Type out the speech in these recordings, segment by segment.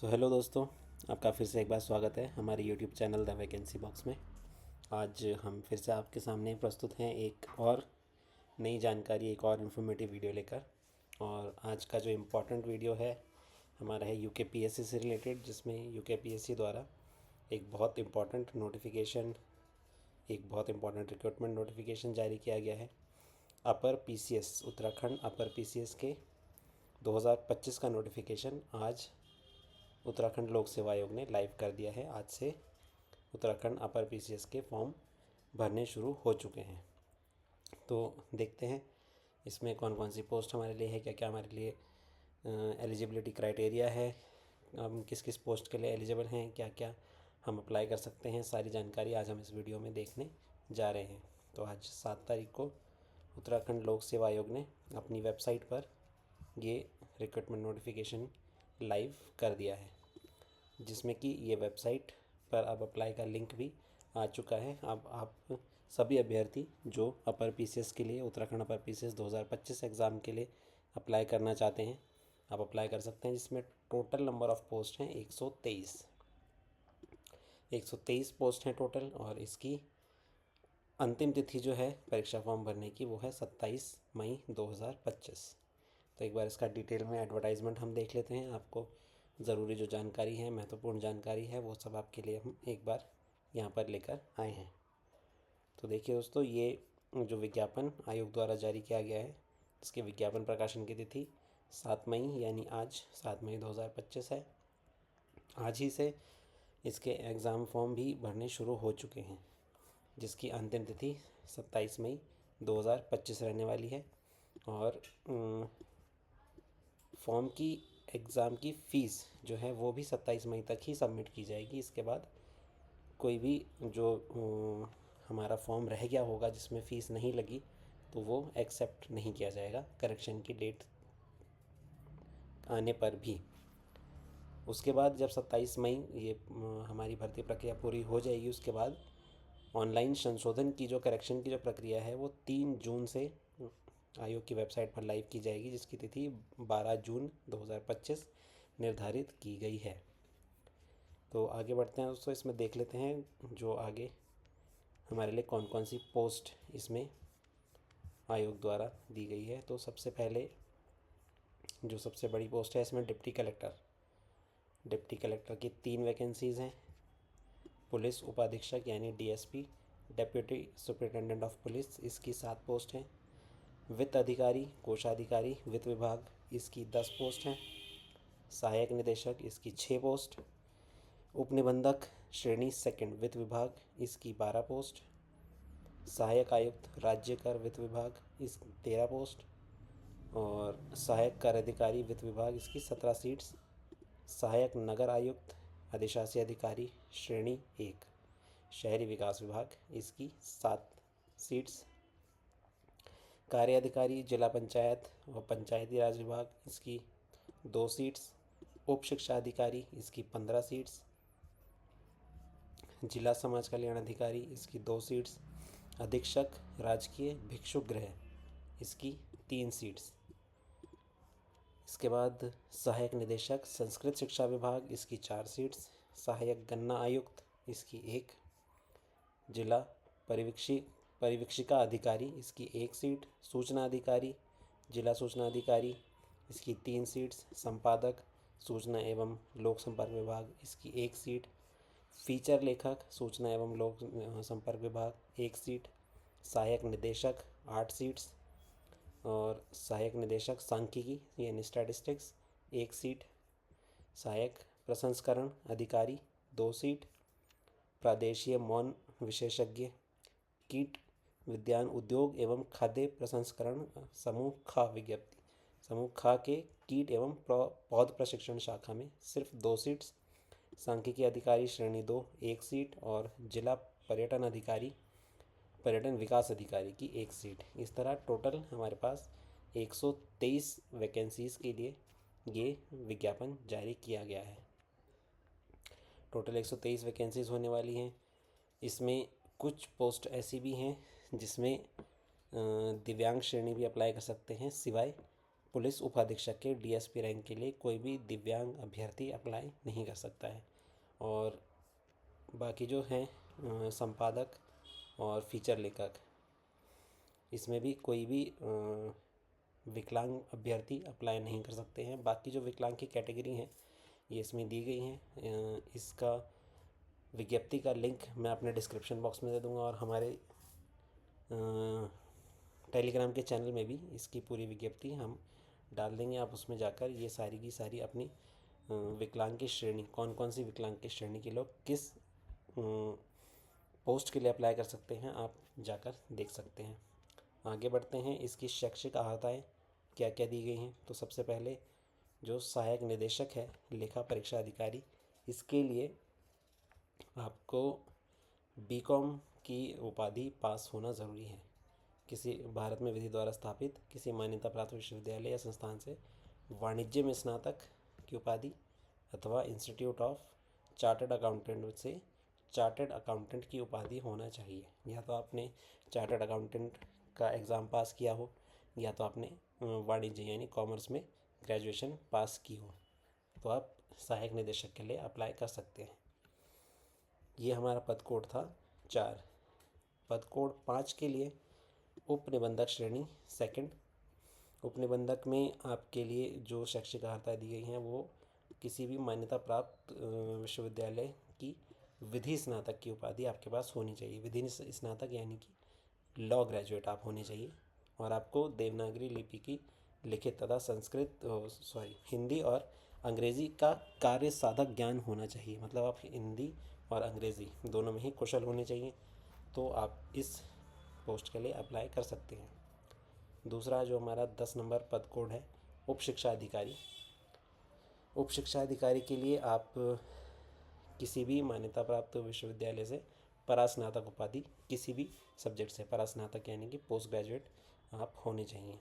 Hello दोस्तों, आपका फिर से एक बार स्वागत है हमारे YouTube channel the vacancy box में। आज हम फिर से आपके सामने प्रस्तुत हैं एक और नई जानकारी, एक और इन्फॉर्मेटिव वीडियो लेकर। और आज का जो इम्पोर्टेंट वीडियो है हमारा है यूके पीएससी से रिलेटेड, जिसमें यूके पीएससी द्वारा एक बहुत इम्पोर्टेंट नोटिफिकेशन, एक बहुत इम्पोर्टेंट रिक्रूटमेंट नोटिफिकेशन जारी किया गया है। Upper PCS, Uttarakhand upper PCS के 2025 का नोटिफिकेशन आज उत्तराखंड लोक सेवा आयोग ने लाइव कर दिया है। आज से उत्तराखंड अपर पीसीएस के फॉर्म भरने शुरू हो चुके हैं। तो देखते हैं इसमें कौन कौन सी पोस्ट हमारे लिए है, क्या क्या हमारे लिए एलिजिबिलिटी क्राइटेरिया है, हम किस किस पोस्ट के लिए एलिजिबल हैं, क्या क्या हम अप्लाई कर सकते हैं। सारी जानकारी आज हम इस वीडियो में देखने जा रहे हैं। तो आज 7 तारीख को उत्तराखंड लोक सेवा आयोग ने अपनी वेबसाइट पर ये रिक्रूटमेंट नोटिफिकेशन लाइव कर दिया है, जिसमें कि ये वेबसाइट पर अब अप्लाई का लिंक भी आ चुका है। अब आप सभी अभ्यर्थी जो अपर पीसीएस के लिए, उत्तराखंड अपर पीसीएस 2025 एग्ज़ाम के लिए अप्लाई करना चाहते हैं, आप अप्लाई कर सकते हैं। जिसमें टोटल नंबर ऑफ़ पोस्ट हैं 123 पोस्ट हैं टोटल। और इसकी अंतिम तिथि जो है परीक्षा फॉर्म भरने की, वो है 27 मई 2025। तो एक बार इसका डिटेल में एडवर्टाइजमेंट हम देख लेते हैं। आपको ज़रूरी जो जानकारी है, महत्वपूर्ण जानकारी है, वो सब आपके लिए हम एक बार यहाँ पर लेकर आए हैं। तो देखिए दोस्तों, ये जो विज्ञापन आयोग द्वारा जारी किया गया है, इसके विज्ञापन प्रकाशन की तिथि 7 मई यानी आज 7 मई 2025 है। आज ही से इसके एग्ज़ाम फॉर्म भी भरने शुरू हो चुके हैं, जिसकी अंतिम तिथि 27 मई 2025 रहने वाली है। और फॉर्म की एग्ज़ाम की फ़ीस जो है वो भी 27 मई तक ही सबमिट की जाएगी। इसके बाद कोई भी जो हमारा फॉर्म रह गया होगा जिसमें फ़ीस नहीं लगी, तो वो एक्सेप्ट नहीं किया जाएगा करेक्शन की डेट आने पर भी। उसके बाद जब 27 मई ये हमारी भर्ती प्रक्रिया पूरी हो जाएगी, उसके बाद ऑनलाइन संशोधन की जो करेक्शन की जो प्रक्रिया है वो 3 जून से आयोग की वेबसाइट पर लाइव की जाएगी, जिसकी तिथि 12 जून 2025 निर्धारित की गई है। तो आगे बढ़ते हैं दोस्तों, इसमें देख लेते हैं जो आगे हमारे लिए कौन कौन सी पोस्ट इसमें आयोग द्वारा दी गई है। तो सबसे पहले जो सबसे बड़ी पोस्ट है इसमें डिप्टी कलेक्टर की 3 वैकेंसीज़ हैं। पुलिस उपाधीक्षक यानी DSP, deputy superintendent of police, इसकी 7 पोस्ट हैं। वित्त अधिकारी, कोषाधिकारी, वित्त विभाग, इसकी 10 पोस्ट हैं। सहायक निदेशक, इसकी 6 पोस्ट। उपनिबंधक श्रेणी सेकंड वित्त विभाग, इसकी 12 पोस्ट। सहायक आयुक्त राज्य कर वित्त विभाग, इस 13 पोस्ट। और सहायक कर अधिकारी वित्त विभाग, इसकी 17 सीट्स। सहायक नगर आयुक्त अधिशासी अधिकारी श्रेणी 1 शहरी विकास विभाग, इसकी 7 सीट्स। कार्य अधिकारी जिला पंचायत और पंचायती राज विभाग, इसकी 2 सीट्स। उप शिक्षा अधिकारी, इसकी 15 सीट्स। जिला समाज कल्याण अधिकारी, इसकी 2 सीट्स। अधीक्षक राजकीय भिक्षुक गृह, इसकी 3 सीट्स। इसके बाद सहायक निदेशक संस्कृत शिक्षा विभाग, इसकी 4 सीट्स। सहायक गन्ना आयुक्त, इसकी 1। जिला परिवीक्षिका अधिकारी, इसकी 1 सीट। सूचना अधिकारी, जिला सूचना अधिकारी, इसकी 3 सीट्स। संपादक सूचना एवं लोक संपर्क विभाग, इसकी 1 सीट। फीचर लेखक सूचना एवं लोक संपर्क विभाग, 1 सीट। सहायक निदेशक 8 सीट्स। और सहायक निदेशक सांख्यिकी यानी स्टैटिस्टिक्स, 1 सीट। सहायक प्रसंस्करण अधिकारी 2 सीट। प्रादेशीय मौन विशेषज्ञ, कीट विज्ञान उद्योग एवं खाद्य प्रसंस्करण समूह खा के कीट एवं पौध प्रशिक्षण शाखा में सिर्फ 2 सीट्स। सांख्यिकी अधिकारी श्रेणी 2 1 सीट। और जिला पर्यटन अधिकारी, पर्यटन विकास अधिकारी की 1 सीट। इस तरह टोटल हमारे पास 123 वैकेंसीज़ के लिए ये विज्ञापन जारी किया गया है। टोटल 123 वैकेंसीज़ होने वाली हैं। इसमें कुछ पोस्ट ऐसी भी हैं जिसमें दिव्यांग श्रेणी भी अप्लाई कर सकते हैं, सिवाय पुलिस उपाधीक्षक के डीएसपी रैंक के लिए कोई भी दिव्यांग अभ्यर्थी अप्लाई नहीं कर सकता है। और बाकी जो हैं संपादक और फीचर लेखक, इसमें भी कोई भी विकलांग अभ्यर्थी अप्लाई नहीं कर सकते हैं। बाकी जो विकलांग की कैटेगरी हैं ये इसमें दी गई हैं। इसका विज्ञप्ति का लिंक मैं अपने डिस्क्रिप्शन बॉक्स में दे दूंगा और हमारे टेलीग्राम के चैनल में भी इसकी पूरी विज्ञप्ति हम डाल देंगे। आप उसमें जाकर ये सारी की सारी अपनी विकलांग की श्रेणी, कौन कौन सी विकलांग की श्रेणी के लोग किस पोस्ट के लिए अप्लाई कर सकते हैं, आप जाकर देख सकते हैं। आगे बढ़ते हैं। इसकी शैक्षिक अर्हताएँ क्या क्या दी गई हैं। तो सबसे पहले जो सहायक निदेशक है लेखा परीक्षा अधिकारी, इसके लिए आपको बीकॉम की उपाधि पास होना ज़रूरी है। किसी भारत में विधि द्वारा स्थापित किसी मान्यता प्राप्त विश्वविद्यालय या संस्थान से वाणिज्य में स्नातक की उपाधि अथवा इंस्टीट्यूट ऑफ चार्टर्ड अकाउंटेंट से चार्टर्ड अकाउंटेंट की उपाधि होना चाहिए। या तो आपने चार्टर्ड अकाउंटेंट का एग्ज़ाम पास किया हो या तो आपने वाणिज्य यानी कॉमर्स में ग्रेजुएशन पास की हो, तो आप सहायक निदेशक के लिए अप्लाई कर सकते हैं। ये हमारा पद कोड था 4। पद कोड 5 के लिए उप निबंधक श्रेणी सेकंड। उप निबंधक में आपके लिए जो शैक्षिक अर्हता दी गई हैं वो किसी भी मान्यता प्राप्त विश्वविद्यालय की विधि स्नातक की उपाधि आपके पास होनी चाहिए। विधि स्नातक यानी कि लॉ ग्रेजुएट आप होने चाहिए। और आपको देवनागरी लिपि की लिखित तथा हिंदी और अंग्रेज़ी का कार्य साधक ज्ञान होना चाहिए। मतलब आप हिंदी और अंग्रेज़ी दोनों में ही कुशल होने चाहिए, तो आप इस पोस्ट के लिए अप्लाई कर सकते हैं। दूसरा जो हमारा 10 नंबर पद कोड है उप शिक्षा अधिकारी। उप शिक्षा अधिकारी के लिए आप किसी भी मान्यता प्राप्त विश्वविद्यालय से परास्नातक उपाधि किसी भी सब्जेक्ट से, परास्नातक यानी कि पोस्ट ग्रेजुएट आप होने चाहिए।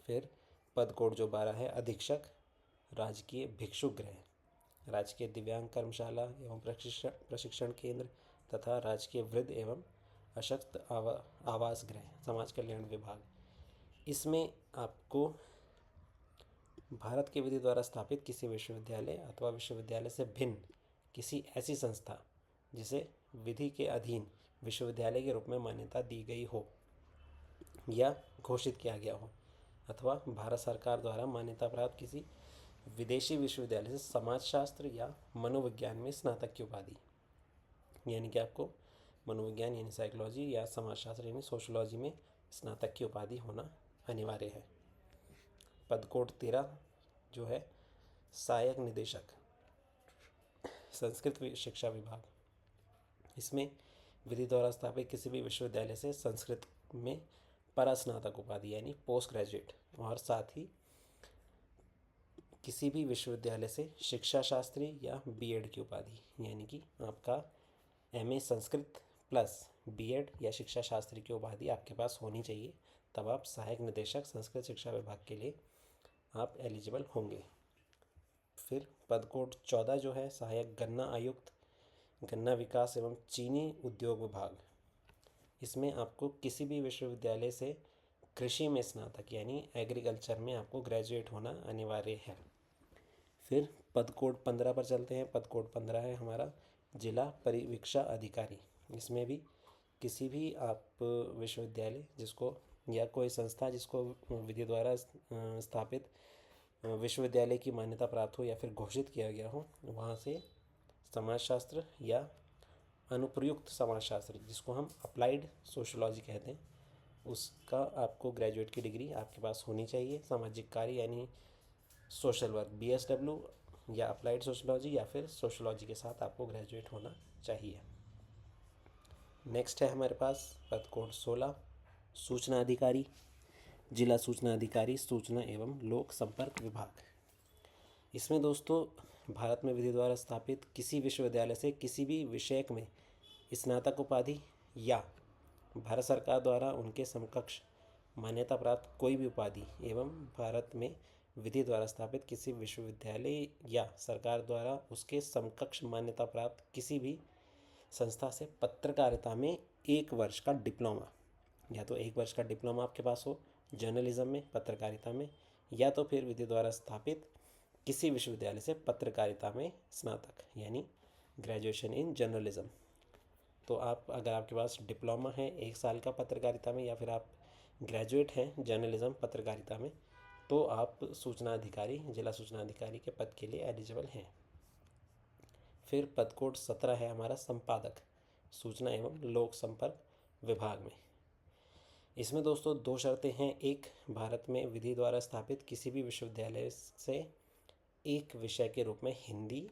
फिर पद कोड जो 12 है अधीक्षक राजकीय भिक्षुक गृह, राजकीय दिव्यांग कर्मशाला एवं प्रशिक्षण केंद्र तथा राजकीय वृद्ध एवं अशक्त आवास गृह, समाज कल्याण विभाग। इसमें आपको भारत के विधि द्वारा स्थापित किसी विश्वविद्यालय अथवा विश्वविद्यालय से भिन्न किसी ऐसी संस्था जिसे विधि के अधीन विश्वविद्यालय के रूप में मान्यता दी गई हो या घोषित किया गया हो, अथवा भारत सरकार द्वारा मान्यता प्राप्त किसी विदेशी विश्वविद्यालय से समाजशास्त्र या मनोविज्ञान में स्नातक की उपाधि, यानी कि आपको मनोविज्ञान यानी साइकोलॉजी या समाजशास्त्र यानी सोशोलॉजी में स्नातक की उपाधि होना अनिवार्य है। पद कोड 13 जो है सहायक निदेशक संस्कृत शिक्षा विभाग, इसमें विधि द्वारा स्थापित किसी भी विश्वविद्यालय से संस्कृत में परास्नातक उपाधि यानी पोस्ट ग्रेजुएट, और साथ ही किसी भी विश्वविद्यालय से शिक्षा शास्त्री या बीएड की उपाधि, यानी कि आपका एमए संस्कृत प्लस बीएड या शिक्षा शास्त्री की उपाधि आपके पास होनी चाहिए, तब आप सहायक निदेशक संस्कृत शिक्षा विभाग के लिए आप एलिजिबल होंगे। फिर पद कोड 14 जो है सहायक गन्ना आयुक्त गन्ना विकास एवं चीनी उद्योग विभाग, इसमें आपको किसी भी विश्वविद्यालय से कृषि में स्नातक यानी एग्रीकल्चर में आपको ग्रेजुएट होना अनिवार्य है। फिर पद कोड 15 पर चलते हैं। पद कोड 15 है हमारा जिला परिवीक्षा अधिकारी। इसमें भी किसी भी आप विश्वविद्यालय जिसको या कोई संस्था जिसको विधि द्वारा स्थापित विश्वविद्यालय की मान्यता प्राप्त हो या फिर घोषित किया गया हो, वहाँ से समाजशास्त्र या अनुप्रयुक्त समाजशास्त्र जिसको हम अप्लाइड सोशोलॉजी कहते हैं, उसका आपको ग्रेजुएट की डिग्री आपके पास होनी चाहिए। सामाजिक कार्य यानी सोशल वर्क BSW या अप्लाइड सोशोलॉजी या फिर सोशोलॉजी के साथ आपको ग्रेजुएट होना चाहिए। नेक्स्ट है हमारे पास पद कोड 16 सूचना अधिकारी जिला सूचना अधिकारी सूचना एवं लोक संपर्क विभाग। इसमें दोस्तों भारत में विधि द्वारा स्थापित किसी विश्वविद्यालय से किसी भी विषयक में स्नातक उपाधि या भारत सरकार द्वारा उनके समकक्ष मान्यता प्राप्त कोई भी उपाधि एवं भारत में विधि द्वारा स्थापित किसी विश्वविद्यालय या सरकार द्वारा उसके समकक्ष मान्यता प्राप्त किसी भी संस्था से पत्रकारिता में 1 वर्ष का डिप्लोमा, या तो 1 वर्ष का डिप्लोमा आपके पास हो जर्नलिज्म में, पत्रकारिता में, या तो फिर विधि द्वारा स्थापित किसी विश्वविद्यालय से पत्रकारिता में स्नातक यानी ग्रेजुएशन इन जर्नलिज्म। तो आप अगर आपके पास डिप्लोमा है 1 साल का पत्रकारिता में, या फिर आप ग्रेजुएट हैं जर्नलिज्म पत्रकारिता में, तो आप सूचना अधिकारी, जिला सूचना अधिकारी के पद के लिए एलिजिबल हैं। फिर पद कोड 17 है हमारा संपादक, सूचना एवं लोक संपर्क विभाग में। इसमें दोस्तों 2 शर्तें हैं। एक, भारत में विधि द्वारा स्थापित किसी भी विश्वविद्यालय से एक विषय के रूप में हिंदी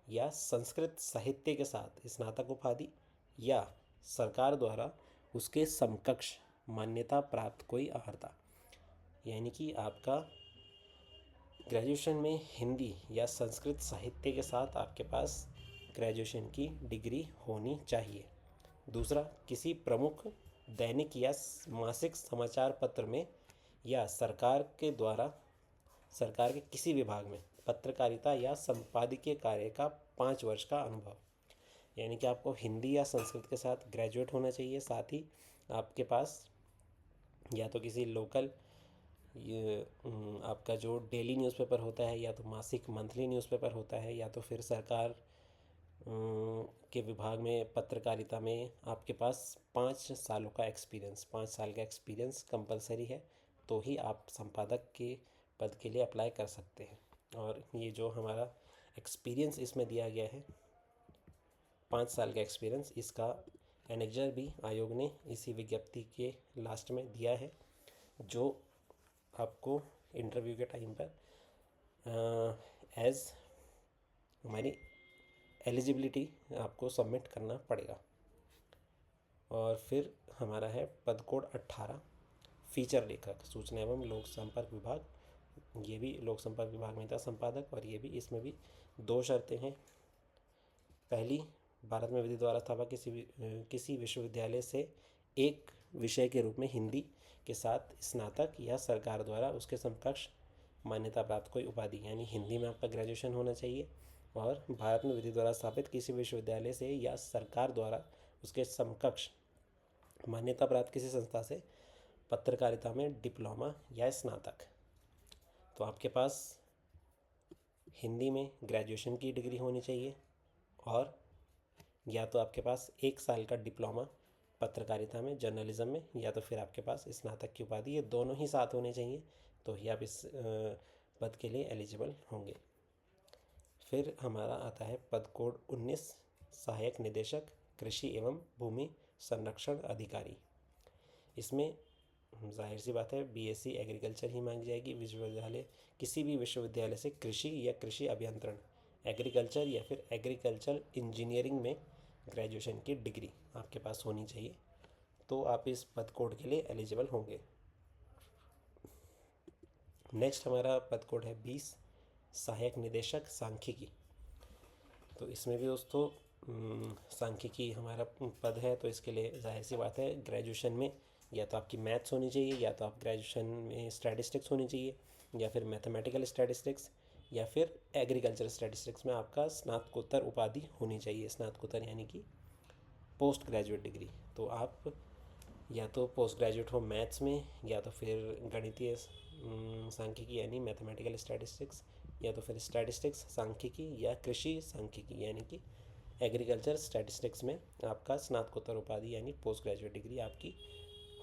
या संस्कृत साहित्य के साथ स्नातक उपाधि या सरकार द्वारा उसके समकक्ष मान्यता प्राप्त कोई अर्हता, यानी कि आपका ग्रेजुएशन में हिंदी या संस्कृत साहित्य के साथ आपके पास ग्रेजुएशन की डिग्री होनी चाहिए। दूसरा, किसी प्रमुख दैनिक या मासिक समाचार पत्र में या सरकार के द्वारा सरकार के किसी विभाग में पत्रकारिता या संपादकीय कार्य का 5 वर्ष का अनुभव, यानी कि आपको हिंदी या संस्कृत के साथ ग्रेजुएट होना चाहिए। साथ ही आपके पास या तो किसी लोकल आपका जो डेली न्यूज़पेपर होता है, या तो मासिक मंथली न्यूज़पेपर होता है, या तो फिर सरकार के विभाग में पत्रकारिता में आपके पास 5 सालों का एक्सपीरियंस, 5 साल का एक्सपीरियंस कंपलसरी है, तो ही आप संपादक के पद के लिए अप्लाई कर सकते हैं। और ये जो हमारा एक्सपीरियंस इसमें दिया गया है 5 साल का एक्सपीरियंस, इसका एनेक्जर भी आयोग ने इसी विज्ञप्ति के लास्ट में दिया है, जो आपको इंटरव्यू के टाइम पर एज हमारी एलिजिबिलिटी आपको सबमिट करना पड़ेगा। और फिर हमारा है पद कोड 18 फीचर लेखक, सूचना एवं लोक संपर्क विभाग। ये भी लोक संपर्क विभाग में था संपादक, और ये भी, इसमें भी 2 शर्तें हैं। पहली, भारत में विधि द्वारा स्थापित किसी विश्वविद्यालय से एक विषय के रूप में हिंदी के साथ स्नातक या सरकार द्वारा उसके समकक्ष मान्यता प्राप्त कोई उपाधि, यानी हिंदी में आपका ग्रेजुएशन होना चाहिए, और भारत में विधि द्वारा स्थापित किसी विश्वविद्यालय से या सरकार द्वारा उसके समकक्ष मान्यता प्राप्त किसी संस्था से पत्रकारिता में डिप्लोमा या स्नातक। तो आपके पास हिंदी में ग्रेजुएशन की डिग्री होनी चाहिए, और या तो आपके पास 1 साल का डिप्लोमा पत्रकारिता में जर्नलिज्म में, या तो फिर आपके पास स्नातक की उपाधि, ये दोनों ही साथ होने चाहिए, तो ही आप इस पद के लिए एलिजिबल होंगे। फिर हमारा आता है पद कोड 19 सहायक निदेशक कृषि एवं भूमि संरक्षण अधिकारी। इसमें जाहिर सी बात है बीएससी एग्रीकल्चर ही मांगी जाएगी। विश्वविद्यालय, किसी भी विश्वविद्यालय से कृषि या कृषि अभियंत्रण, एग्रीकल्चर या फिर एग्रीकल्चर इंजीनियरिंग में ग्रेजुएशन की डिग्री आपके पास होनी चाहिए, तो आप इस पद कोड के लिए एलिजिबल होंगे। नेक्स्ट हमारा पद कोड है 20 सहायक निदेशक सांख्यिकी। तो इसमें भी दोस्तों सांख्यिकी हमारा पद है, तो इसके लिए जाहिर सी बात है ग्रेजुएशन में या तो आपकी मैथ्स होनी चाहिए, या तो आप ग्रेजुएशन में स्टैटिस्टिक्स होनी चाहिए, या फिर मैथमेटिकल स्टैटिस्टिक्स, या फिर एग्रीकल्चर स्टैटिस्टिक्स में आपका स्नातकोत्तर उपाधि होनी चाहिए। स्नातकोत्तर यानी कि पोस्ट ग्रेजुएट डिग्री। तो आप या तो पोस्ट ग्रेजुएट हो मैथ्स में, या तो फिर गणितीय सांख्यिकी यानी मैथमेटिकल स्टैटिस्टिक्स, या तो फिर स्टैटिस्टिक्स सांख्यिकी, या कृषि सांख्यिकी यानी कि एग्रीकल्चर स्टैटिस्टिक्स में आपका स्नातकोत्तर उपाधि यानी पोस्ट ग्रेजुएट डिग्री आपकी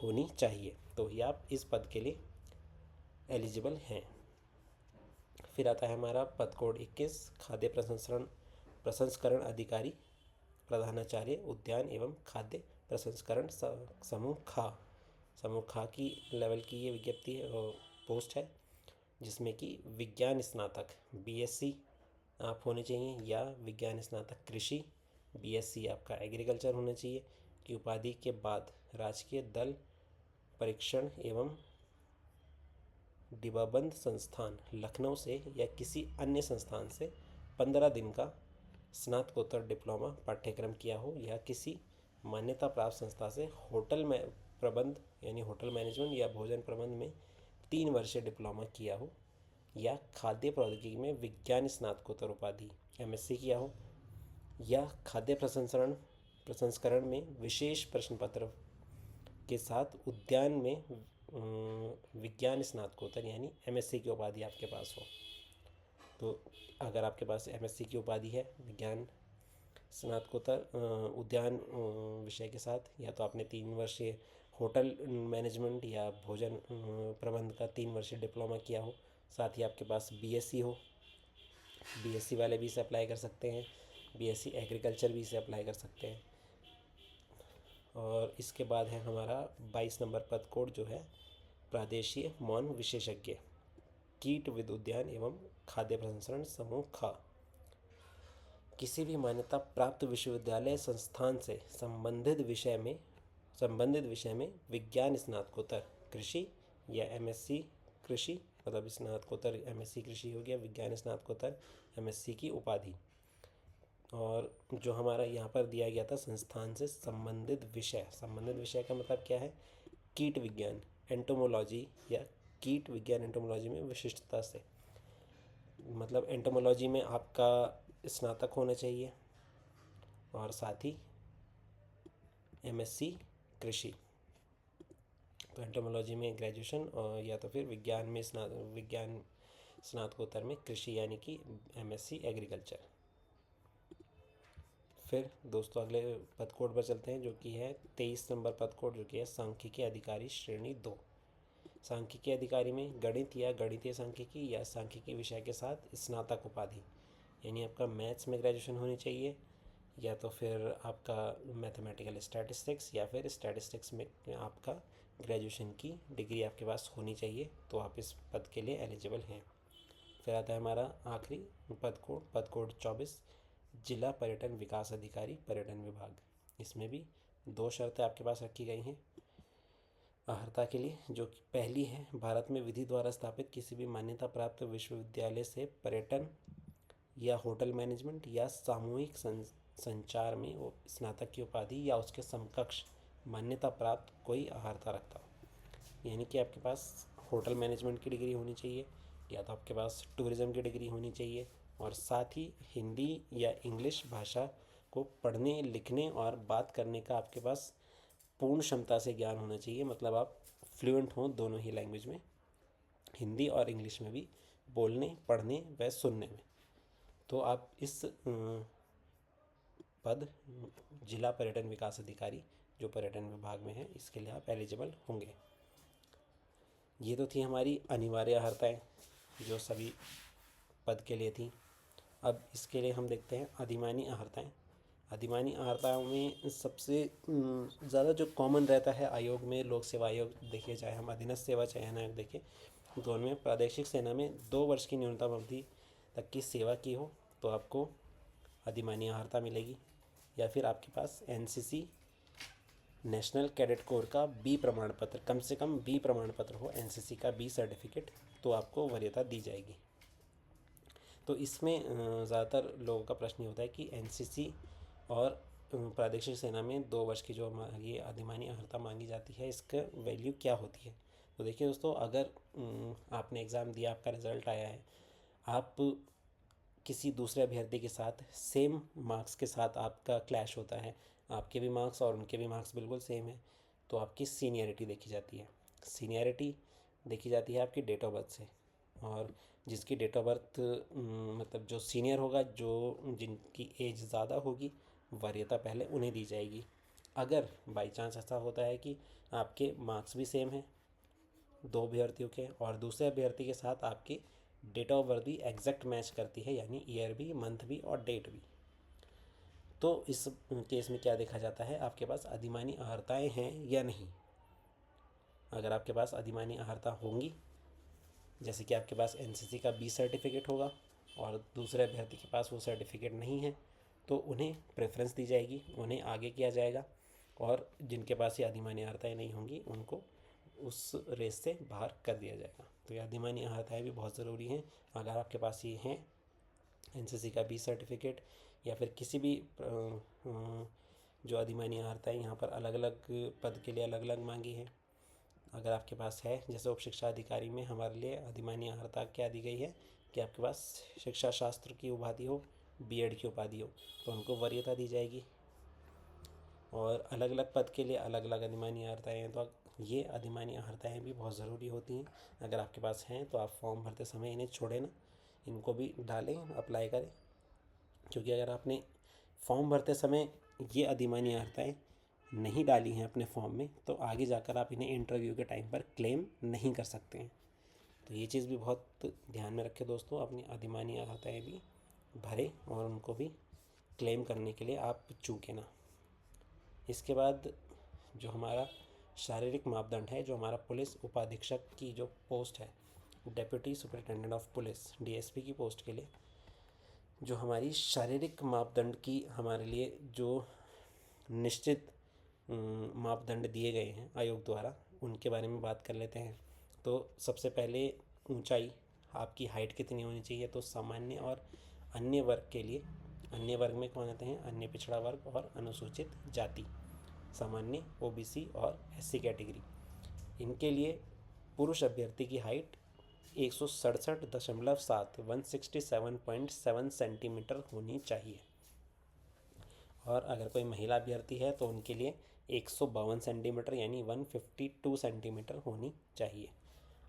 होनी चाहिए, तो ही आप इस पद के लिए एलिजिबल हैं। फिर आता है हमारा पद कोड 21 खाद्य प्रसंस्करण अधिकारी प्रधानाचार्य उद्यान एवं खाद्य प्रसंस्करण समूह खा की लेवल की ये विज्ञप्ति है, पोस्ट है, जिसमें कि विज्ञान स्नातक बीएससी आप होने चाहिए, या विज्ञान स्नातक कृषि बीएससी आपका एग्रीकल्चर होना चाहिए की उपाधि के बाद राजकीय दल परीक्षण एवं डिबाबंद संस्थान लखनऊ से या किसी अन्य संस्थान से 15 दिन का स्नातकोत्तर डिप्लोमा पाठ्यक्रम किया हो, या किसी मान्यता प्राप्त संस्था से होटल में प्रबंध यानी होटल मैनेजमेंट या भोजन प्रबंध में 3 वर्षीय डिप्लोमा किया हो, या खाद्य प्रौद्योगिकी में विज्ञान स्नातकोत्तर उपाधि एमएससी किया हो, या खाद्य प्रसंस्करण में विशेष प्रश्न पत्र के साथ उद्यान में विज्ञान स्नातकोत्तर यानी एमएससी की उपाधि आपके पास हो। तो अगर आपके पास एमएससी की उपाधि है विज्ञान स्नातकोत्तर उद्यान विषय के साथ, या तो आपने 3 वर्षीय होटल मैनेजमेंट या भोजन प्रबंध का 3 वर्षीय डिप्लोमा किया हो, साथ ही आपके पास बीएससी हो, बीएससी वाले भी इसे अप्लाई कर सकते हैं, बीएससी एग्रीकल्चर भी इसे अप्लाई कर सकते हैं। और इसके बाद है हमारा 22 नंबर पद कोड जो है प्रादेशीय मौन विशेषज्ञ, कीट विद उद्यान एवं खाद्य प्रसंस्करण समूह ख। किसी भी मान्यता प्राप्त विश्वविद्यालय संस्थान से संबंधित विषय में विज्ञान स्नातकोत्तर कृषि या एमएससी कृषि, मतलब स्नातकोत्तर एमएससी कृषि हो गया, विज्ञान स्नातकोत्तर एमएससी की उपाधि। और जो हमारा यहाँ पर दिया गया था संस्थान से संबंधित विषय का मतलब क्या है, कीट विज्ञान एंटोमोलॉजी या कीट विज्ञान एंटोमोलॉजी में विशिष्टता से, मतलब एंटोमोलॉजी में आपका स्नातक होना चाहिए और साथ ही एमएससी कृषि। तो एंटोमोलॉजी में ग्रेजुएशन और या तो फिर विज्ञान स्नातकोत्तर में कृषि यानी कि एमएससी एग्रीकल्चर। फिर दोस्तों अगले पद कोड पर चलते हैं जो कि है 23 नंबर पद कोड जो कि है सांख्यिकी अधिकारी श्रेणी 2। सांख्यिकी अधिकारी में गणित या गणितीय सांख्यिकी या सांख्यिकी विषय के साथ स्नातक उपाधि, यानी आपका मैथ्स में ग्रेजुएशन होनी चाहिए या तो फिर आपका मैथमेटिकल स्टैटिस्टिक्स या फिर स्टैटिस्टिक्स में आपका ग्रेजुएशन की डिग्री आपके पास होनी चाहिए, तो आप इस पद के लिए एलिजिबल हैं। फिर आता है हमारा आखिरी पद कोड 24 जिला पर्यटन विकास अधिकारी पर्यटन विभाग। इसमें भी 2 शर्तें आपके पास रखी गई हैं अर्हता के लिए, जो कि पहली है भारत में विधि द्वारा स्थापित किसी भी मान्यता प्राप्त विश्वविद्यालय से पर्यटन या होटल मैनेजमेंट या सामूहिक संचार में वो स्नातक की उपाधि या उसके समकक्ष मान्यता प्राप्त कोई अर्हता रखता हो, यानी कि आपके पास होटल मैनेजमेंट की डिग्री होनी चाहिए या तो आपके पास टूरिज़्म की डिग्री होनी चाहिए, और साथ ही हिंदी या इंग्लिश भाषा को पढ़ने लिखने और बात करने का आपके पास पूर्ण क्षमता से ज्ञान होना चाहिए, मतलब आप फ्लुएंट हों दोनों ही लैंग्वेज में, हिंदी और इंग्लिश में भी, बोलने पढ़ने व सुनने में। तो आप इस पद जिला पर्यटन विकास अधिकारी जो पर्यटन विभाग में है इसके लिए आप एलिजिबल होंगे। ये तो थी हमारी अनिवार्य अर्हताएँ जो सभी पद के लिए थी। अब इसके लिए हम देखते हैं अधिमानी अर्हताएँ। अधिमानी अर्हताओं में सबसे ज़्यादा जो कॉमन रहता है आयोग में, लोक सेवा आयोग देखिए चाहे हम अधीनस्थ सेवा चयन आयोग देखें, दोनों में प्रादेशिक सेना में 2 वर्ष की न्यूनतम अवधि तक की सेवा की हो तो आपको अधिमानी अर्हता मिलेगी, या फिर आपके पास एनसीसी नेशनल कैडेट कोर का बी प्रमाण पत्र, कम से कम बी प्रमाण पत्र हो, एनसीसी का बी सर्टिफिकेट, तो आपको वरीयता दी जाएगी। तो इसमें ज़्यादातर लोगों का प्रश्न होता है कि एनसीसी और प्रादेशिक सेना में 2 वर्ष की जो ये अधिमानी अर्हता मांगी जाती है इसका वैल्यू क्या होती है। तो देखिए दोस्तों, अगर आपने एग्ज़ाम दिया, आपका रिज़ल्ट आया है, आप किसी दूसरे अभ्यर्थी के साथ सेम मार्क्स के साथ आपका क्लैश होता है, आपके भी मार्क्स और उनके भी मार्क्स बिल्कुल सेम है, तो आपकी सीनियरिटी देखी जाती है। सीनियरिटी देखी जाती है आपकी डेट ऑफ बर्थ से, और जिसकी डेट ऑफ बर्थ मतलब जो सीनियर होगा, जो जिनकी एज ज़्यादा होगी, वरीयता पहले उन्हें दी जाएगी। अगर बाई चांस ऐसा होता है कि आपके मार्क्स भी सेम हैं 2 अभ्यर्थियों के और दूसरे अभ्यर्थी के साथ आपकी डेट ऑफ बर्थ भी एग्जैक्ट मैच करती है, यानी ईयर भी, मंथ भी और डेट भी, तो इस केस में क्या देखा जाता है, आपके पास अधिमानी अर्हताएँ हैं या नहीं। अगर आपके पास अधिमानी अर्हता होंगी, जैसे कि आपके पास एनसीसी का बी सर्टिफिकेट होगा और दूसरे अभ्यर्थी के पास वो सर्टिफिकेट नहीं है, तो उन्हें प्रेफरेंस दी जाएगी, उन्हें आगे किया जाएगा, और जिनके पास ये अधिमानी अर्हताएँ नहीं होंगी उनको उस रेस से बाहर कर दिया जाएगा। तो ये अधिमानी अर्हताएँ भी बहुत ज़रूरी हैं। अगर आपके पास ये हैं एनसीसी का बी सर्टिफिकेट या फिर किसी भी जो अधिमानी अर्हताएँ यहाँ पर अलग अलग पद के लिए अलग अलग मांगी है, अगर आपके पास है, जैसे उप शिक्षा अधिकारी में हमारे लिए अधिमानी अर्हता क्या दी गई है कि आपके पास शिक्षा शास्त्र की उपाधि हो, बीएड की उपाधि हो, तो उनको वरीयता दी जाएगी। और अलग अलग पद के लिए अलग अलग अधिमानी अर्हताएँ हैं, तो ये अधिमानी अर्हताएँ भी बहुत ज़रूरी होती हैं। अगर आपके पास हैं तो आप फॉर्म भरते समय इन्हें छोड़ें ना, इनको भी डालें, अप्लाई करें। क्योंकि अगर आपने फॉर्म भरते समय ये अधिमानी अर्हताएँ नहीं डाली हैं अपने फॉर्म में, तो आगे जाकर आप इन्हें इंटरव्यू के टाइम पर क्लेम नहीं कर सकते हैं। तो ये चीज़ भी बहुत ध्यान में रखें दोस्तों, अपनी अधिमानी अर्हताएँ भी भरें और उनको भी क्लेम करने के लिए आप चूकें ना। इसके बाद जो हमारा शारीरिक मापदंड है, जो हमारा पुलिस उपाधीक्षक की जो पोस्ट है, deputy superintendent of police DSP की पोस्ट के लिए जो हमारी शारीरिक मापदंड की हमारे लिए जो निश्चित मापदंड दिए गए हैं आयोग द्वारा, उनके बारे में बात कर लेते हैं। तो सबसे पहले ऊंचाई, आपकी हाइट कितनी होनी चाहिए। तो सामान्य और अन्य वर्ग के लिए, अन्य वर्ग में कौन आते हैं, अन्य पिछड़ा वर्ग और अनुसूचित जाति, सामान्य, ओबीसी और एससी कैटेगरी, इनके लिए पुरुष अभ्यर्थी की हाइट 167.7 167.7 सेंटीमीटर होनी चाहिए। और अगर कोई महिला अभ्यर्थी है तो उनके लिए 152 सेंटीमीटर यानी 152 सेंटीमीटर होनी चाहिए।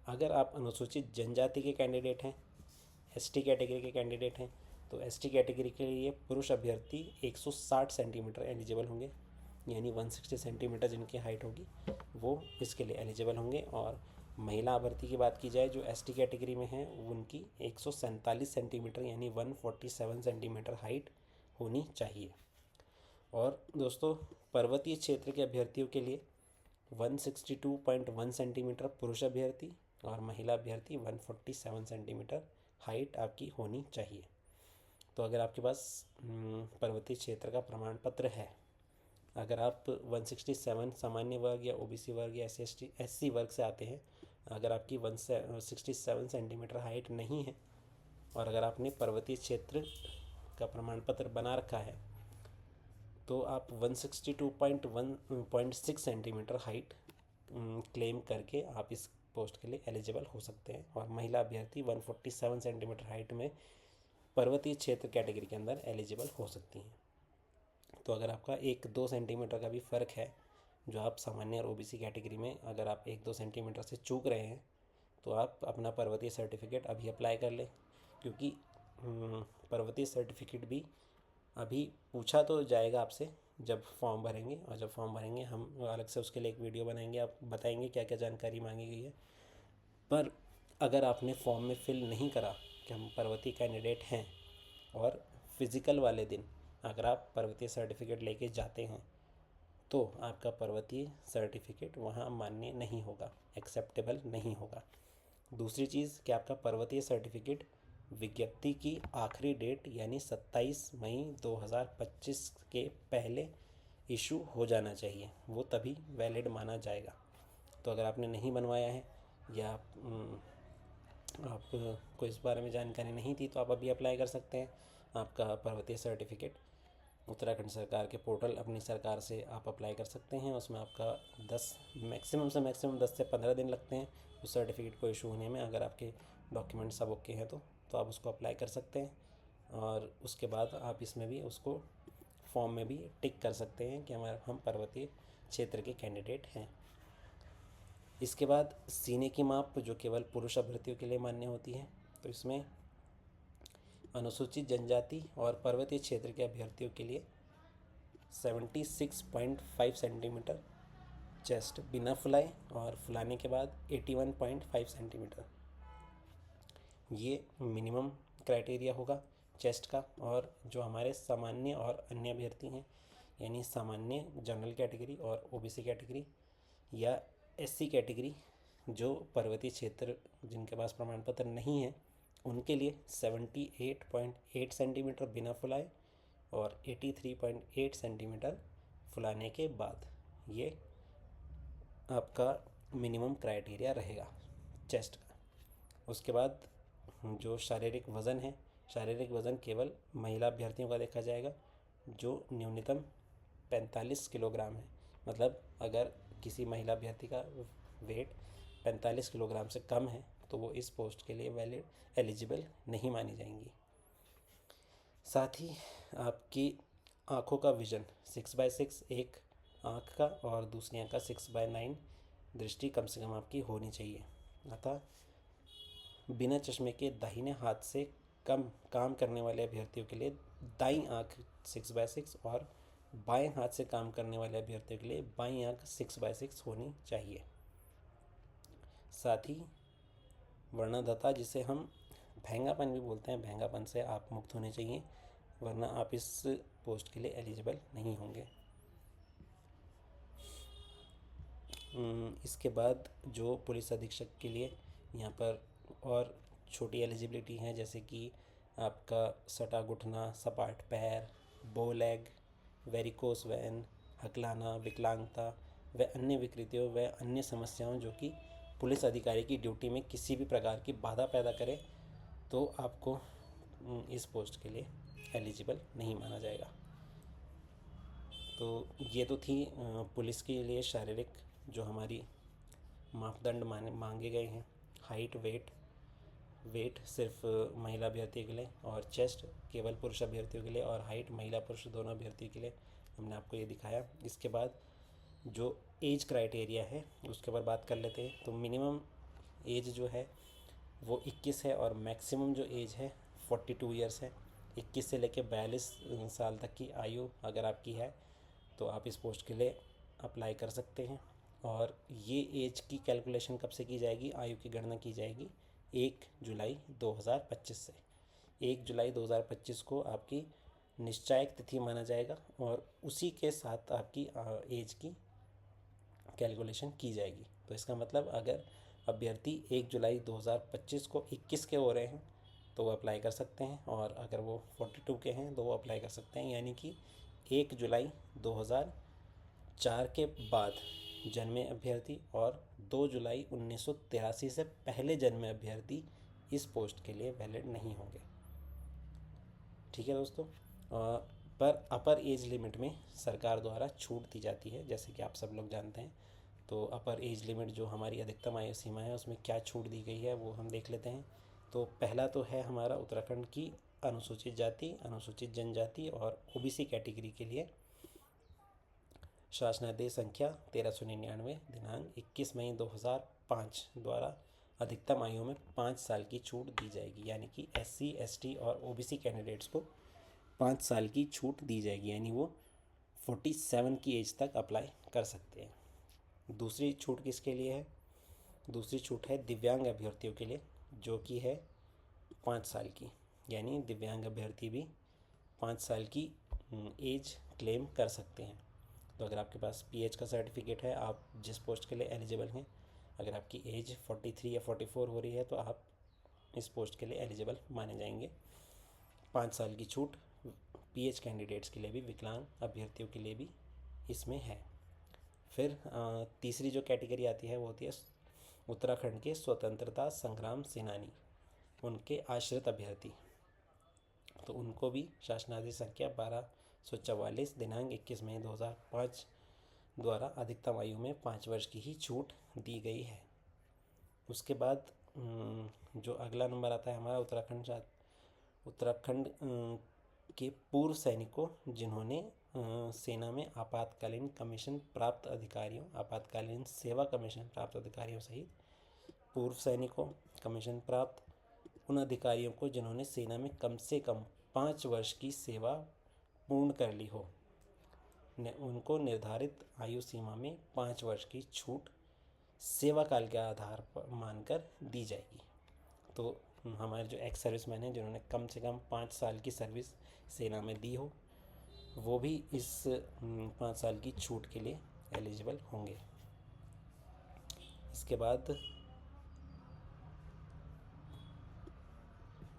अगर आप अनुसूचित जनजाति के कैंडिडेट हैं, एसटी कैटेगरी के कैंडिडेट हैं, तो एसटी कैटेगरी के लिए पुरुष अभ्यर्थी 160 सेंटीमीटर एलिजिबल होंगे, यानी 160 सेंटीमीटर जिनकी हाइट होगी वो इसके लिए एलिजिबल होंगे। और महिला अभ्यर्थी की बात की जाए जो एसटी कैटेगरी में है, उनकी 147 सेंटीमीटर यानी 147 सेंटीमीटर हाइट होनी चाहिए। और दोस्तों, पर्वतीय क्षेत्र के अभ्यर्थियों के लिए 162.1 सेंटीमीटर पुरुष अभ्यर्थी और महिला अभ्यर्थी 147 सेंटीमीटर हाइट आपकी होनी चाहिए। तो अगर आपके पास पर्वतीय क्षेत्र का प्रमाण पत्र है, अगर आप 167 सामान्य वर्ग या ओबीसी वर्ग या एससी वर्ग से आते हैं, अगर आपकी 167 सेंटीमीटर हाइट नहीं है और अगर आपने पर्वतीय क्षेत्र का प्रमाण पत्र बना रखा है, तो आप 162.6 सेंटीमीटर हाइट क्लेम करके आप इस पोस्ट के लिए एलिजिबल हो सकते हैं। और महिला अभ्यर्थी 147 सेंटीमीटर हाइट में पर्वतीय क्षेत्र कैटेगरी के अंदर एलिजिबल हो सकती हैं। तो अगर आपका 1-2 सेंटीमीटर का भी फ़र्क है, जो आप सामान्य और ओबीसी कैटेगरी में अगर आप 1-2 सेंटीमीटर से चूक रहे हैं, तो आप अपना पर्वतीय सर्टिफिकेट अभी अप्लाई कर लें। क्योंकि पर्वतीय सर्टिफिकेट भी अभी पूछा तो जाएगा आपसे जब फॉर्म भरेंगे, और जब फॉर्म भरेंगे हम अलग से उसके लिए एक वीडियो बनाएंगे, आप बताएंगे क्या क्या जानकारी मांगी गई है। पर अगर आपने फॉर्म में फिल नहीं करा कि हम पर्वतीय कैंडिडेट हैं, और फिज़िकल वाले दिन अगर आप पर्वतीय सर्टिफिकेट लेके जाते हैं, तो आपका पर्वतीय सर्टिफिकेट वहाँ मान्य नहीं होगा, एक्सेप्टेबल नहीं होगा। दूसरी चीज़ कि आपका पर्वतीय सर्टिफिकेट विज्ञप्ति की आखिरी डेट यानी 27 मई 2025 के पहले इशू हो जाना चाहिए, वो तभी वैलिड माना जाएगा। तो अगर आपने नहीं बनवाया है या आपको इस बारे में जानकारी नहीं थी, तो आप अभी अप्लाई कर सकते हैं। आपका पर्वतीय सर्टिफिकेट उत्तराखंड सरकार के पोर्टल अपनी सरकार से आप अप्लाई कर सकते हैं। उसमें आपका 10 मैक्सिमम से मैक्सिमम 10 से 15 दिन लगते हैं उस सर्टिफिकेट को इशू होने में। अगर आपके डॉक्यूमेंट सब ओके हैं तो आप उसको अप्लाई कर सकते हैं, और उसके बाद आप इसमें भी उसको फॉर्म में भी टिक कर सकते हैं कि हम पर्वतीय क्षेत्र के कैंडिडेट हैं। इसके बाद सीने की माप जो केवल पुरुष अभ्यर्थियों के लिए मान्य होती है, तो इसमें अनुसूचित जनजाति और पर्वतीय क्षेत्र के अभ्यर्थियों के लिए 76.5 सेंटीमीटर चेस्ट बिना फुलाए, और फुलाने के बाद 81.5 सेंटीमीटर, ये मिनिमम क्राइटेरिया होगा चेस्ट का। और जो हमारे सामान्य और अन्य अभ्यर्थी हैं, यानी सामान्य जनरल कैटेगरी और ओबीसी कैटेगरी या एससी कैटेगरी, जो पर्वतीय क्षेत्र जिनके पास प्रमाण पत्र नहीं है, उनके लिए 78.8 सेंटीमीटर बिना फुलाए और 83.8 सेंटीमीटर फुलाने के बाद, ये आपका मिनिमम क्राइटेरिया रहेगा चेस्ट का। उसके बाद जो शारीरिक वज़न है, शारीरिक वज़न केवल महिला अभ्यर्थियों का देखा जाएगा, जो न्यूनतम 45 किलोग्राम है। मतलब अगर किसी महिला अभ्यर्थी का वेट 45 किलोग्राम से कम है, तो वो इस पोस्ट के लिए वैलिड एलिजिबल नहीं मानी जाएंगी। साथ ही आपकी आँखों का विज़न 6/6 एक आँख का, और दूसरी आँख का 6/9 दृष्टि कम से कम आपकी होनी चाहिए। अतः बिना चश्मे के दाहिने हाथ से कम काम करने वाले अभ्यर्थियों के लिए दाईं आँख 6/6 और बाएं हाथ से काम करने वाले अभ्यर्थियों के लिए बाईं आँख 6/6 होनी चाहिए। साथ ही वर्णदता, जिसे हम भेंगापन भी बोलते हैं, भेंगापन से आप मुक्त होने चाहिए, वरना आप इस पोस्ट के लिए एलिजिबल नहीं होंगे। इसके बाद जो पुलिस अधीक्षक के लिए यहाँ पर और छोटी एलिजिबिलिटी हैं, जैसे कि आपका सटा घुटना, सपाट पैर, बो लेग, वेरिकोस वैन, हकलाना, विकलांगता व अन्य विकृतियों व अन्य समस्याओं जो कि पुलिस अधिकारी की ड्यूटी में किसी भी प्रकार की बाधा पैदा करे, तो आपको इस पोस्ट के लिए एलिजिबल नहीं माना जाएगा। तो ये तो थी पुलिस के लिए शारीरिक जो हमारी मापदंड मांगे गए हैं। हाइट, वेट सिर्फ महिला अभ्यर्थियों के लिए, और चेस्ट केवल पुरुष अभ्यर्थियों के लिए, और हाइट महिला पुरुष दोनों अभ्यर्थियों के लिए हमने आपको ये दिखाया। इसके बाद जो एज क्राइटेरिया है उसके ऊपर बात कर लेते हैं। तो मिनिमम एज जो है वो 21 है और मैक्सिमम जो एज है 42 ईयर्स है। 21 से लेकर 42 साल तक की आयु अगर आपकी है तो आप इस पोस्ट के लिए अप्लाई कर सकते हैं। और ये एज की कैलकुलेशन कब से की जाएगी, आयु की गणना की जाएगी 1 जुलाई 2025 से। 1 जुलाई 2025 को आपकी निश्चायक तिथि माना जाएगा और उसी के साथ आपकी एज की कैलकुलेशन की जाएगी। तो इसका मतलब अगर अभ्यर्थी 1 जुलाई 2025 को 21 के हो रहे हैं तो वो अप्लाई कर सकते हैं, और अगर वो 42 के हैं तो वो अप्लाई कर सकते हैं। यानी कि 1 जुलाई 2004 के बाद जन्मे अभ्यर्थी और 2 जुलाई 1983 से पहले जन्मे अभ्यर्थी इस पोस्ट के लिए वैलिड नहीं होंगे। ठीक है दोस्तों। पर अपर एज लिमिट में सरकार द्वारा छूट दी जाती है, जैसे कि आप सब लोग जानते हैं। तो अपर एज लिमिट जो हमारी अधिकतम आयु सीमा है उसमें क्या छूट दी गई है वो हम देख लेते हैं। तो पहला तो है हमारा उत्तराखंड की अनुसूचित जाति, अनुसूचित जनजाति और ओबीसी कैटेगरी के लिए शासनादेश संख्या 1399 दिनांक 21 मई 2005 द्वारा अधिकतम आयु में 5 साल की छूट दी जाएगी। यानी कि SC, ST और OBC कैंडिडेट्स को 5 साल की छूट दी जाएगी, यानी वो 47 की एज तक अप्लाई कर सकते हैं। दूसरी छूट किसके लिए है? दूसरी छूट है दिव्यांग अभ्यर्थियों के लिए, जो कि है 5 साल की। यानी दिव्यांग अभ्यर्थी भी 5 साल की एज क्लेम कर सकते हैं। तो अगर आपके पास PH का सर्टिफिकेट है, आप जिस पोस्ट के लिए एलिजिबल हैं, अगर आपकी एज 43 या 44 हो रही है तो आप इस पोस्ट के लिए एलिजिबल माने जाएंगे। 5 साल की छूट PH कैंडिडेट्स के लिए भी, विकलांग अभ्यर्थियों के लिए भी इसमें है। फिर तीसरी जो कैटेगरी आती है वो होती है उत्तराखंड के स्वतंत्रता संग्राम सेनानी, उनके आश्रित अभ्यर्थी। तो उनको भी शासनादेश संख्या 1244 दिनांक 21 मई 2005 द्वारा अधिकतम आयु में 5 वर्ष की ही छूट दी गई है। उसके बाद जो अगला नंबर आता है हमारा उत्तराखंड के पूर्व सैनिकों जिन्होंने सेना में आपातकालीन कमीशन प्राप्त अधिकारियों, आपातकालीन सेवा कमीशन प्राप्त अधिकारियों सहित पूर्व सैनिकों, कमीशन प्राप्त उन अधिकारियों को जिन्होंने सेना में कम से कम 5 वर्ष की सेवा पूर्ण कर ली हो, उनको निर्धारित आयु सीमा में 5 वर्ष की छूट सेवा काल के आधार पर मानकर दी जाएगी। तो हमारे जो एक्स सर्विसमैन हैं जिन्होंने कम से कम 5 साल की सर्विस सेना में दी हो, वो भी इस 5 साल की छूट के लिए एलिजिबल होंगे। इसके बाद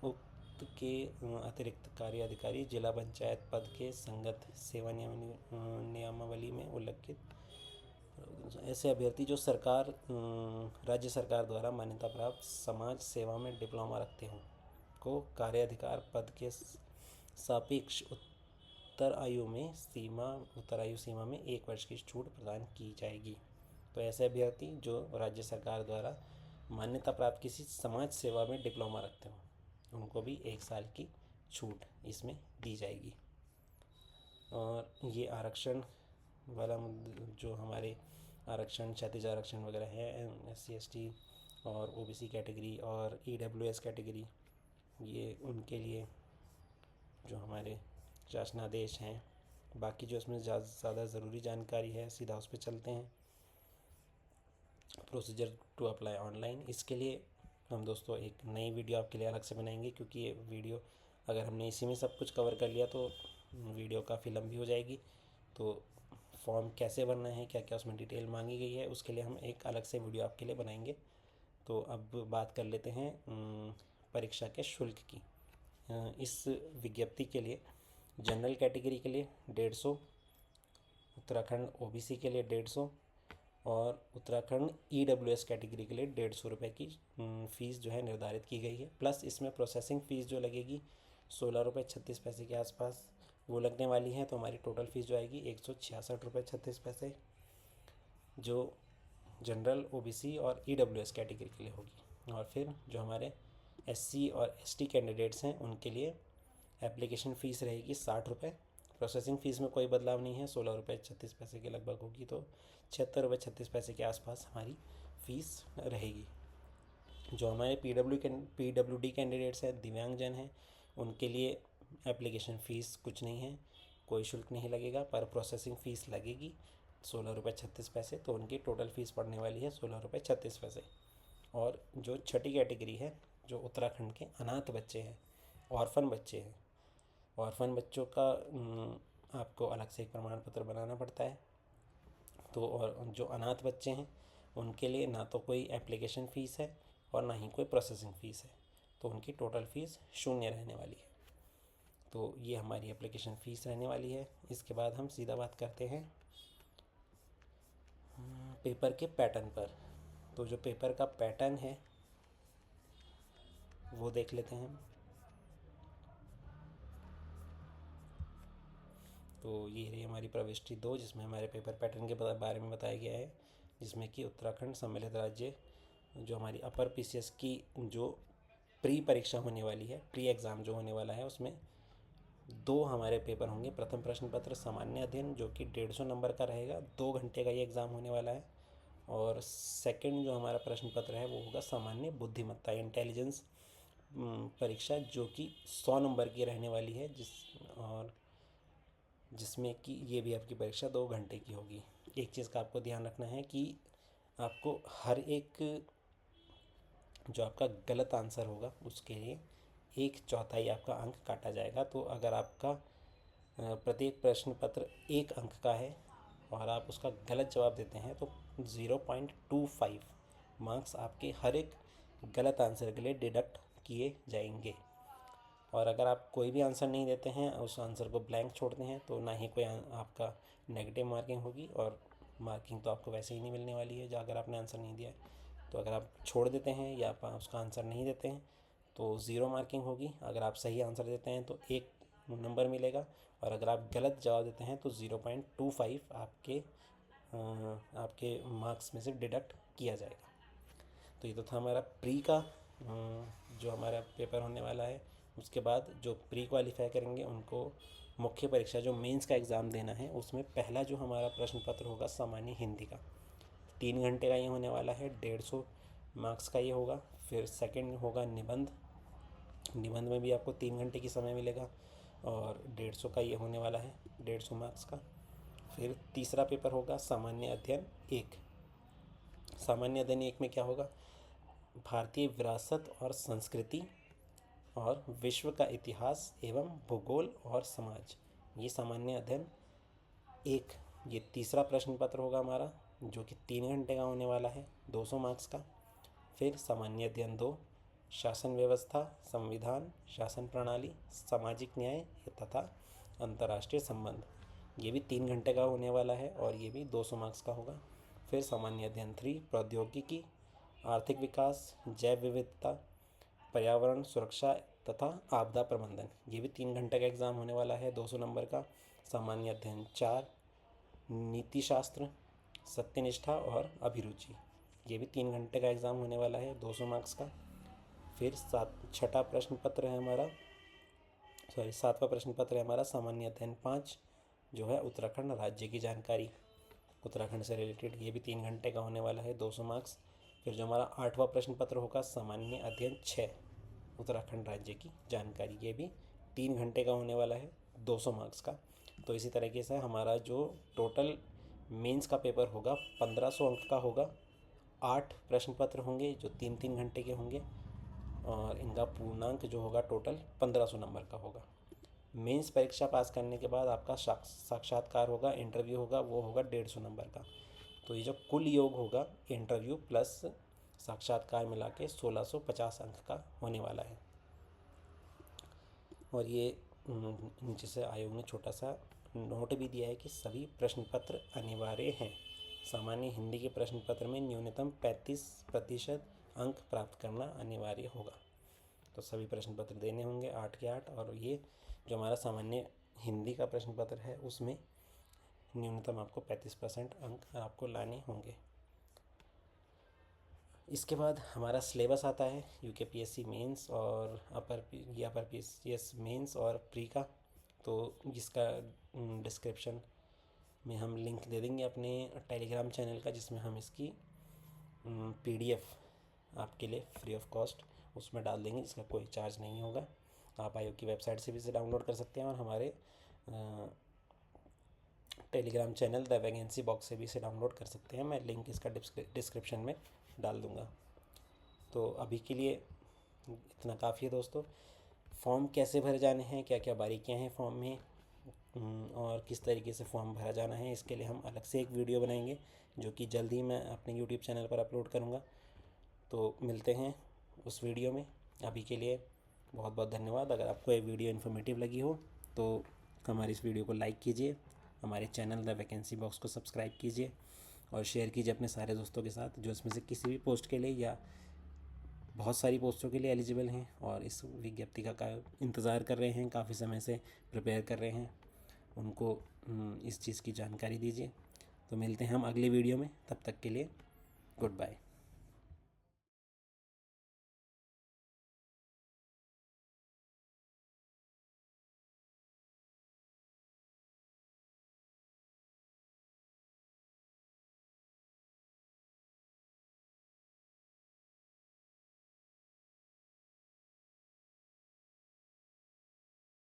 उक्त के अतिरिक्त कार्य अधिकारी जिला पंचायत पद के संगत सेवा नियमावली में उल्लिखित ऐसे अभ्यर्थी जो राज्य सरकार द्वारा मान्यता प्राप्त समाज सेवा में डिप्लोमा रखते हों को कार्य अधिकार पद के सापेक्ष उत्तर आयु सीमा में 1 वर्ष की छूट प्रदान की जाएगी। तो ऐसे अभ्यर्थी जो राज्य सरकार द्वारा मान्यता प्राप्त किसी समाज सेवा में डिप्लोमा रखते हों, उनको भी 1 साल की छूट इसमें दी जाएगी। और ये आरक्षण वाला जो हमारे आरक्षण, क्षैतिज आरक्षण वगैरह है, SC ST और OBC कैटेगरी और EWS कैटेगरी, ये उनके लिए जो हमारे शासनादेश हैं। बाकी जो इसमें ज़्यादा ज़रूरी जानकारी है सीधा उस पर चलते हैं। प्रोसीजर टू अप्लाई ऑनलाइन, इसके लिए हम दोस्तों एक नई वीडियो आपके लिए अलग से बनाएंगे, क्योंकि ये वीडियो अगर हमने इसी में सब कुछ कवर कर लिया तो वीडियो काफ़ी लंबी हो जाएगी। तो फॉर्म कैसे भरना है, क्या क्या उसमें डिटेल मांगी गई है, उसके लिए हम एक अलग से वीडियो आपके लिए बनाएंगे। तो अब बात कर लेते हैं परीक्षा के शुल्क की। इस विज्ञप्ति के लिए जनरल कैटेगरी के लिए 150, उत्तराखंड OBC के लिए 150 और उत्तराखंड EWS कैटेगरी के लिए 150 रुपये की फ़ीस जो है निर्धारित की गई है। प्लस इसमें प्रोसेसिंग फ़ीस जो लगेगी 16 रुपये 36 पैसे के आसपास वो लगने वाली है। तो हमारी टोटल फ़ीस जो आएगी 166 रुपये 36 पैसे, जो जनरल OBC और EWS कैटेगरी के लिए होगी। और फिर जो हमारे SC और ST कैंडिडेट्स हैं उनके लिए एप्लीकेशन फ़ीस रहेगी 60 रुपये। प्रोसेसिंग फ़ीस में कोई बदलाव नहीं है, 16 रुपये 36 पैसे के लगभग होगी, तो 76 रुपये 36 पैसे के आसपास हमारी फ़ीस रहेगी। जो हमारे PWD कैंडिडेट्स हैं, दिव्यांगजन हैं, उनके लिए एप्लीकेशन फ़ीस कुछ नहीं है, कोई शुल्क नहीं लगेगा, पर प्रोसेसिंग फ़ीस लगेगी 16 रुपये 36 पैसे। तो उनकी टोटल फ़ीस पड़ने वाली है 16 रुपये 36 पैसे। और जो छठी कैटेगरी है, जो उत्तराखंड के अनाथ बच्चे हैं, ऑर्फन बच्चे हैं, ऑर्फन बच्चों का आपको अलग से एक प्रमाण पत्र बनाना पड़ता है। तो और जो अनाथ बच्चे हैं उनके लिए ना तो कोई एप्लीकेशन फ़ीस है और ना ही कोई प्रोसेसिंग फ़ीस है, तो उनकी टोटल फ़ीस 0 रहने वाली है। तो ये हमारी एप्लीकेशन फ़ीस रहने वाली है। इसके बाद हम सीधा बात करते हैं पेपर के पैटर्न पर। तो जो पेपर का पैटर्न है वो देख लेते हैं। तो ये रही हमारी प्रविष्टि 2, जिसमें हमारे पेपर पैटर्न के बारे में बताया गया है, जिसमें कि उत्तराखंड सम्मिलित राज्य जो हमारी अपर PCS की जो प्री परीक्षा होने वाली है, प्री एग्ज़ाम जो होने वाला है, उसमें 2 हमारे पेपर होंगे। प्रथम प्रश्न पत्र सामान्य अध्ययन जो कि 150 नंबर का रहेगा, 2 घंटे का ये एग्ज़ाम होने वाला है। और सेकंड जो हमारा प्रश्न पत्र है वो होगा सामान्य बुद्धिमत्ता, इंटेलिजेंस परीक्षा, जो कि 100 नंबर की रहने वाली है, जिसमें कि ये भी आपकी परीक्षा 2 घंटे की होगी। एक चीज़ का आपको ध्यान रखना है कि आपको हर एक जो आपका गलत आंसर होगा उसके लिए 1/4 आपका अंक काटा जाएगा। तो अगर आपका प्रत्येक प्रश्न पत्र 1 अंक का है और आप उसका गलत जवाब देते हैं तो 0.25 मार्क्स आपके हर एक गलत आंसर के लिए डिडक्ट किए जाएंगे। और अगर आप कोई भी आंसर नहीं देते हैं, उस आंसर को ब्लैंक छोड़ते हैं, तो ना ही कोई आपका नेगेटिव मार्किंग होगी, और मार्किंग तो आपको वैसे ही नहीं मिलने वाली है जो अगर आपने आंसर नहीं दिया है। तो अगर आप छोड़ देते हैं या आप उसका आंसर नहीं देते हैं तो 0 मार्किंग होगी। अगर आप सही आंसर देते हैं तो 1 नंबर मिलेगा, और अगर आप गलत जवाब देते हैं तो 0.25 आपके मार्क्स में से डिडक्ट किया जाएगा। तो ये तो था हमारा प्री का जो हमारा पेपर होने वाला है। उसके बाद जो प्री क्वालिफाई करेंगे उनको मुख्य परीक्षा जो मेंस का एग्ज़ाम देना है, उसमें पहला जो हमारा प्रश्न पत्र होगा सामान्य हिंदी का, 3 घंटे का ये होने वाला है, 150 मार्क्स का ये होगा। फिर सेकंड होगा निबंध, निबंध में भी आपको 3 घंटे की समय मिलेगा और 150 का ये होने वाला है, 150 मार्क्स का। फिर तीसरा पेपर होगा सामान्य अध्ययन 1। सामान्य अध्ययन 1 में क्या होगा, भारतीय विरासत और संस्कृति और विश्व का इतिहास एवं भूगोल और समाज, ये सामान्य अध्ययन 1, ये तीसरा प्रश्न पत्र होगा हमारा, जो कि 3 घंटे का होने वाला है, 200 मार्क्स का। फिर सामान्य अध्ययन 2, शासन व्यवस्था, संविधान, शासन प्रणाली, सामाजिक न्याय तथा अंतर्राष्ट्रीय संबंध, ये भी 3 घंटे का होने वाला है और ये भी 200 मार्क्स का होगा। फिर सामान्य अध्ययन 3, प्रौद्योगिकी, आर्थिक विकास, जैव विविधता, पर्यावरण सुरक्षा तथा आपदा प्रबंधन, ये भी 3 घंटे का एग्ज़ाम होने वाला है, 200 नंबर का। सामान्य अध्ययन 4, नीति शास्त्र, सत्यनिष्ठा और अभिरुचि, ये भी 3 घंटे का एग्ज़ाम होने वाला है, 200 मार्क्स का। फिर छठा प्रश्न पत्र है हमारा, सातवां प्रश्न पत्र है हमारा सामान्य अध्ययन 5, जो है उत्तराखंड राज्य की जानकारी। उत्तराखंड से रिलेटेड, ये भी 3 घंटे का होने वाला है, 200 मार्क्स। फिर जो हमारा 8वां प्रश्न पत्र होगा सामान्य अध्ययन 6 उत्तराखंड राज्य की जानकारी, ये भी 3 घंटे का होने वाला है, 200 मार्क्स का। तो इसी तरीके से हमारा जो टोटल मेंस का पेपर होगा 1500 अंक का होगा। 8 प्रश्न पत्र होंगे जो 3-3 घंटे के होंगे और इनका पूर्णांक जो होगा टोटल 1500 नंबर का होगा। मेंस परीक्षा पास करने के बाद आपका साक्षात्कार होगा, इंटरव्यू होगा, वो होगा 150 नंबर का। तो ये जो कुल योग होगा इंटरव्यू प्लस साक्षात्कार मिला के 1650 अंक का होने वाला है। और ये नीचे से आयोग ने छोटा सा नोट भी दिया है कि सभी प्रश्न पत्र अनिवार्य हैं। सामान्य हिंदी के प्रश्न पत्र में न्यूनतम 35% अंक प्राप्त करना अनिवार्य होगा। तो सभी प्रश्न पत्र देने होंगे 8 के 8। और ये जो हमारा सामान्य हिंदी का प्रश्न पत्र है उसमें न्यूनतम आपको 35% अंक आपको लाने होंगे। इसके बाद हमारा सिलेबस आता है UKPSC मेंस और अपर PCS मेंस और प्री का। तो जिसका डिस्क्रिप्शन में हम लिंक दे देंगे अपने टेलीग्राम चैनल का, जिसमें हम इसकी PDF आपके लिए फ्री ऑफ कॉस्ट उसमें डाल देंगे, जिसका कोई चार्ज नहीं होगा। आप आयोग की वेबसाइट से भी इसे डाउनलोड कर सकते हैं और हमारे Telegram channel the vacancy box से भी इसे डाउनलोड कर सकते हैं। मैं लिंक इसका डिस्क्रिप्शन में डाल दूँगा। तो अभी के लिए इतना काफ़ी है दोस्तों। फॉर्म कैसे भरे जाने हैं, क्या क्या बारीकियां हैं फॉर्म में और किस तरीके से फॉर्म भरा जाना है, इसके लिए हम अलग से एक वीडियो बनाएंगे जो कि जल्द ही मैं अपने YouTube चैनल पर अपलोड करूँगा। तो मिलते हैं उस वीडियो में। अभी के लिए बहुत बहुत धन्यवाद। अगर आपको ये वीडियो इन्फॉर्मेटिव लगी हो तो हमारी इस वीडियो को लाइक कीजिए, हमारे चैनल द वैकेंसी बॉक्स को सब्सक्राइब कीजिए और शेयर कीजिए अपने सारे दोस्तों के साथ जो इसमें से किसी भी पोस्ट के लिए या बहुत सारी पोस्टों के लिए एलिजिबल हैं और इस विज्ञप्ति का इंतज़ार कर रहे हैं, काफ़ी समय से प्रिपेयर कर रहे हैं, उनको इस चीज़ की जानकारी दीजिए। तो मिलते हैं हम अगले वीडियो में, तब तक के लिए गुड बाय।